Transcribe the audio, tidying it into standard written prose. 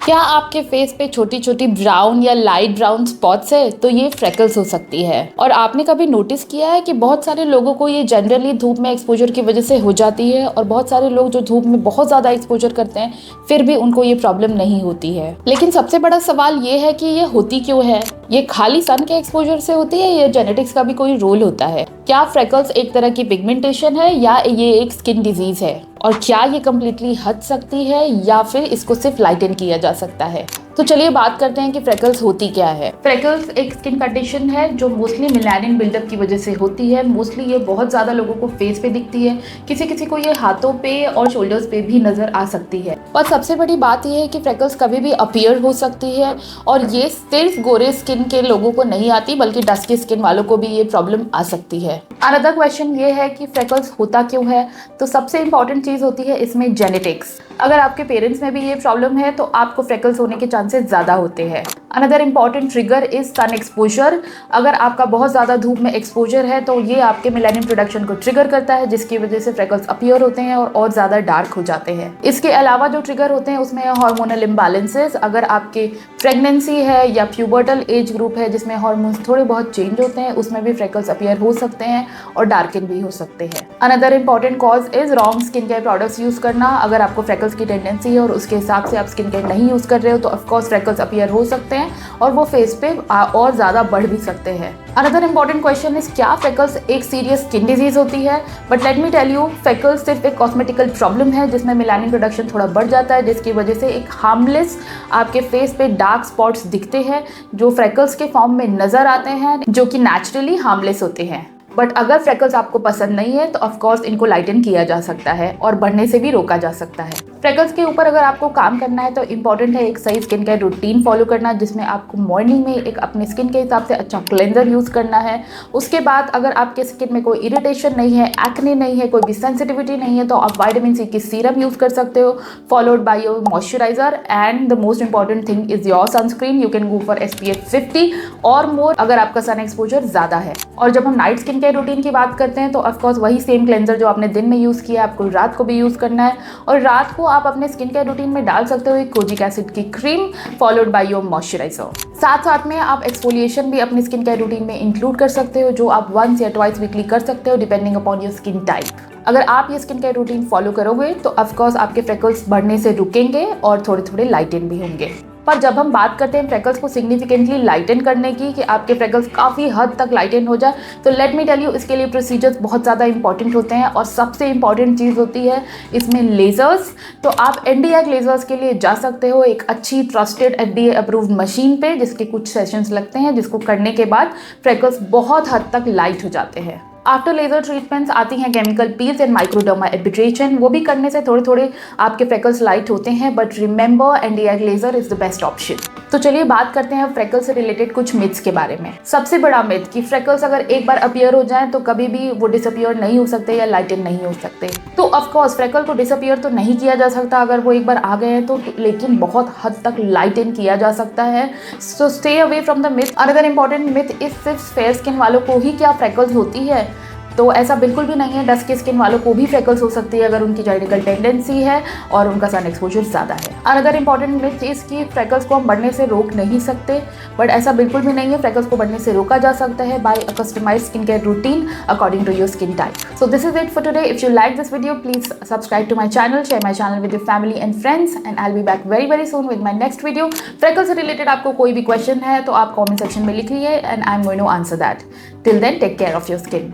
क्या आपके फेस पे छोटी छोटी ब्राउन या लाइट ब्राउन स्पॉट्स है तो ये फ्रेकल्स हो सकती है। और आपने कभी नोटिस किया है कि बहुत सारे लोगों को ये जनरली धूप में एक्सपोजर की वजह से हो जाती है, और बहुत सारे लोग जो धूप में बहुत ज़्यादा एक्सपोजर करते हैं फिर भी उनको ये प्रॉब्लम नहीं होती है। लेकिन सबसे बड़ा सवाल ये है कि ये होती क्यों है। ये खाली सन के एक्सपोजर से होती है या जेनेटिक्स का भी कोई रोल होता है। क्या फ्रेकल्स एक तरह की पिगमेंटेशन है या ये एक स्किन डिजीज है, और क्या ये कम्प्लीटली हट सकती है या फिर इसको सिर्फ लाइटन किया जा सकता है। तो चलिए बात करते हैं कि फ्रेकल्स होती क्या है। फ्रेकल्स एक स्किन कंडीशन है जो मोस्टली मेलानिन बिल्डअप की वजह से होती है। मोस्टली ये बहुत ज़्यादा लोगों को फेस पे दिखती है, किसी किसी को ये हाथों पे और शोल्डर्स पे भी नज़र आ सकती है। और सबसे बड़ी बात यह है कि फ्रेकल्स कभी भी अपीयर हो सकती है, और ये सिर्फ गोरे स्किन के लोगों को नहीं आती बल्कि डस्की स्किन वालों को भी ये प्रॉब्लम आ सकती है। अनदर क्वेश्चन ये है कि फ्रेकल्स होता क्यों है। तो सबसे इंपॉर्टेंट चीज़ होती है इसमें जेनेटिक्स। अगर आपके पेरेंट्स में भी ये प्रॉब्लम है तो आपको फ्रेकल्स होने के चांसेस ज़्यादा होते हैं। Another important trigger is sun exposure. अगर आपका बहुत ज़्यादा धूप में एक्सपोजर है तो ये आपके मेलानिन प्रोडक्शन को ट्रिगर करता है, जिसकी वजह से फ्रेकल्स अपीयर होते हैं और ज़्यादा डार्क हो जाते हैं। इसके अलावा जो ट्रिगर होते हैं उसमें हार्मोनल इम्बैलेंसेस। अगर आपके प्रेगनेंसी है या प्यूबर्टल एज ग्रुप है जिसमें हार्मोन्स थोड़े बहुत चेंज होते हैं, उसमें भी फ्रेकल्स अपीयर हो सकते हैं और डार्कन भी हो सकते हैं। Another important cause is wrong skin care products use करना। अगर आपको फ्रेकल्स की टेंडेंसी है और उसके हिसाब से आप स्किन केयर नहीं यूज़ कर रहे हो तो ऑफकोर्स फ्रेकल्स अपीयर हो सकते हैं और वो फेस पे और ज़्यादा बढ़ भी सकते हैं। अनदर इम्पॉर्टेंट क्वेश्चन इज क्या फ्रेकल्स एक सीरियस स्किन डिजीज होती है। But let me tell you, freckles सिर्फ एक कॉस्मेटिकल प्रॉब्लम है जिसमें मेलानिन प्रोडक्शन थोड़ा बढ़ जाता है, जिसकी वजह से एक हार्मलेस आपके फेस पे डार्क स्पॉट्स दिखते हैं जो फ्रेकल्स के फॉर्म में नजर आते हैं, जो कि नेचुरली हार्मलेस होते हैं। बट अगर फ्रेकल्स आपको पसंद नहीं है तो ऑफकोर्स इनको लाइटन किया जा सकता है और बढ़ने से भी रोका जा सकता है। फ्रेकल्स के ऊपर अगर आपको काम करना है तो इंपॉर्टेंट है एक सही स्किन केयर रूटीन फॉलो करना, जिसमें आपको मॉर्निंग में एक अपने स्किन के हिसाब से अच्छा क्लेंजर यूज़ करना है। उसके बाद अगर आपके स्किन में कोई इरिटेशन नहीं है, एक्ने नहीं है, कोई भी सेंसिटिविटी नहीं है तो आप विटामिन सी की सीरम यूज़ कर सकते हो, followed by your moisturiser and the most important thing is your sunscreen. You can go for SPF 50 और मोर अगर आपका सन एक्सपोजर ज़्यादा है। और जब हम नाइट स्किन केयर रूटीन की बात करते हैं तो ऑफकोर्स वही सेम क्लेंजर जो आपने दिन में यूज़ किया आपको रात को भी यूज़ करना है, और रात को आप अपने स्किन केयर रूटीन में डाल सकते हो एक कोजिक एसिड की cream followed by your moisturiser. साथ साथ में आप एक्सफोलिएशन भी अपने स्किन केयर रूटीन में इंक्लूड कर सकते हो, जो आप वंस या ट्वाइस वीकली कर सकते हो depending upon your skin type. अगर आप ये स्किन केयर रूटीन फॉलो करोगे तो ऑफकोर्स आपके फ्रेकल्स बढ़ने से रुकेंगे और थोड़े थोड़े लाइटन भी होंगे। पर जब हम बात करते हैं फ्रेकल्स को सिग्निफिकेंटली लाइटन करने की, कि आपके फ्रेकल्स काफ़ी हद तक लाइटन हो जाए, तो लेट मी टेल यू इसके लिए प्रोसीजर्स बहुत ज़्यादा इंपॉर्टेंट होते हैं। और सबसे इंपॉर्टेंट चीज़ होती है इसमें लेज़र्स। तो आप ND-IC लेज़र्स के लिए जा सकते हो एक अच्छी ट्रस्टेड FDA अप्रूव्ड मशीन पे, जिसके कुछ सेशंस लगते हैं, जिसको करने के बाद फ्रेकल्स बहुत हद तक लाइट हो जाते हैं। आफ्टर लेजर ट्रीटमेंट्स आती हैं केमिकल पील्स एंड माइक्रोडर्मा एब्रिट्रेशन। वो भी करने से थोड़े थोड़े आपके फ्रेकल्स लाइट होते हैं, but remember ND-IC laser is the best option. तो चलिए बात करते हैं फ्रेकल्स से रिलेटेड कुछ मिथ्स के बारे में। सबसे बड़ा मिथ कि फ्रेकल्स अगर एक बार अपीयर हो जाए तो कभी भी वो डिसअपीयर नहीं हो सकते या लाइटन नहीं हो सकते। तो ऑफकोर्स फ्रेकल को डिसअपीयर तो नहीं किया जा सकता अगर वो एक बार आ गए हैं तो, लेकिन बहुत हद तक लाइटन किया जा सकता है। So stay away from the myth. Another important myth is सिर्फ फेयर स्किन वालों को ही क्या फ्रेकल्स होती है, तो ऐसा बिल्कुल भी नहीं है। डस्की स्किन वालों को भी फ्रेकल्स हो सकती है अगर उनकी जेनेटिकल टेंडेंसी है और उनका सन एक्सपोजर ज़्यादा है। अनदर इंपॉर्टेंट मिथ इज कि फ्रेकल्स को हम बढ़ने से रोक नहीं सकते, बट ऐसा बिल्कुल भी नहीं है। फ्रेकल्स को बढ़ने से रोका जा सकता है by a customised skin care routine according to your skin type. So this is it for today. If you like this video please subscribe to my channel, share my channel with your family and friends, and I will be back very very soon with my next video. Freckles से related आपको कोई भी question है तो आप comment section में लिखिए and I am going to answer that. Till then take care of your skin.